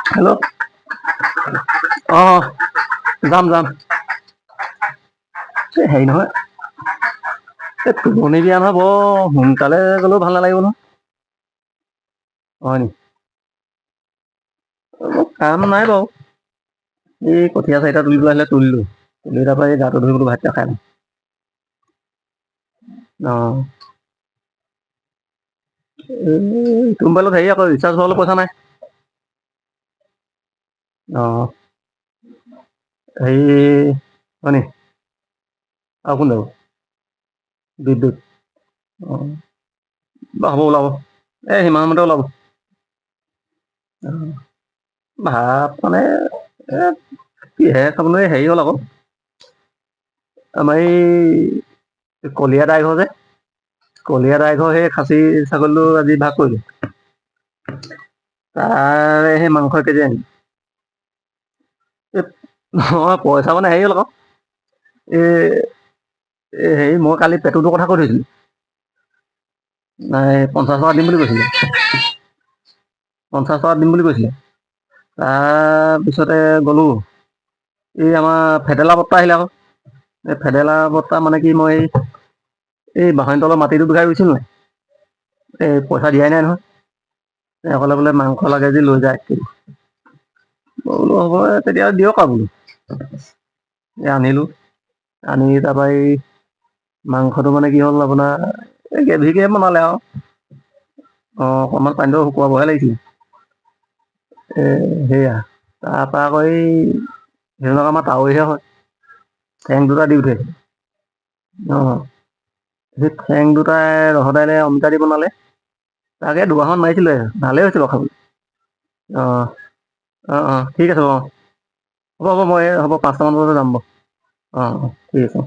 Hello', অঁ যাম যাম। হেৰি নহয়, এই তুলনি বিয়া নহয়, বৰ সোনকালে গ'লেও ভাল নালাগিব নহয়। হয় নি? কাম নাই বাৰু, এই কঠীয়া চাৰিটা তুলিবলৈ আহিলে তুলিলো। তুলি তাৰপৰা এই গাটো ধুই বোলো ভাতকেইটা খাই লওঁ। অঁ। তোৰ মোবাইলত হেৰি আকৌ ৰিচাৰ্জ ভৰাবলৈ পইচা নাই। অঁ। হেৰি হয় নি? আৰু কোন যাব? বিদ্যুৎ। অঁ, বাৰু হ'ব ওলাব, এই সিমান মানতে ওলাব। ভাত মানে এ কিহে খাবলৈ হেৰি হ'ল আকৌ। আমাৰ এই কলিয়া দাই ঘৰ যে, কলিয়া দাই ঘৰ সেই খাচী ছাগলীটো আজি ভাগ কৰিলো। তাৰে সেই মাংস 1 কেজি আনিলো। নহয় পইচা মানে হেৰি হ'ল আকৌ, হেৰি মই কালি পেটুটোৰ কথা কৈ থৈছিলোঁ। নাই 50 টকা দিম বুলি কৈছিলে। 50 টকাত দিম বুলি কৈছিলে। তাৰপিছতে গ'লো। এই আমাৰ ফেটেলা বৰ্তা আহিলে আকৌ। এই ফেদেলা বৰ্তা মানে কি, মই এই বাহনী তলৰ মাটিটো বিঘাই ৰুইছিলোঁ নাই, এই পইচা দিয়াই নাই নহয়। তেওঁ ক'লে বোলে মাংস লাগে যদি লৈ যা 1 কেজি। মই বোলো হ'ব তেতিয়া দিয়ক আৰু বোলো। এই আনিলো, আনি তাৰপৰা এই মাংসটো মানে কি হ'ল আপোনাৰ, এই গ্ৰেভিকে বনালে আৰু। অঁ, অকণমান পানীটো শুকুৱাবহে লাগিছিলে। সেয়া, তাৰপৰা আকৌ সিহঁতক আমাৰ তাৱৈহে হয়। ঠেং দুটা দি পঠিয়াইছে। অঁ, সেই ঠেং দুটাই ৰহদাইলে অমিতা দি বনালে। তাকে দুবাৰমান মাৰিছিলে, ভালেই হৈছে বাৰু খাবলৈ। অঁ অঁ অঁ ঠিক আছে বাৰু। হ'ব হ'ব, মই হ'ব 5টামান বজাতে যাম বাৰু। অঁ অঁ ঠিক আছে।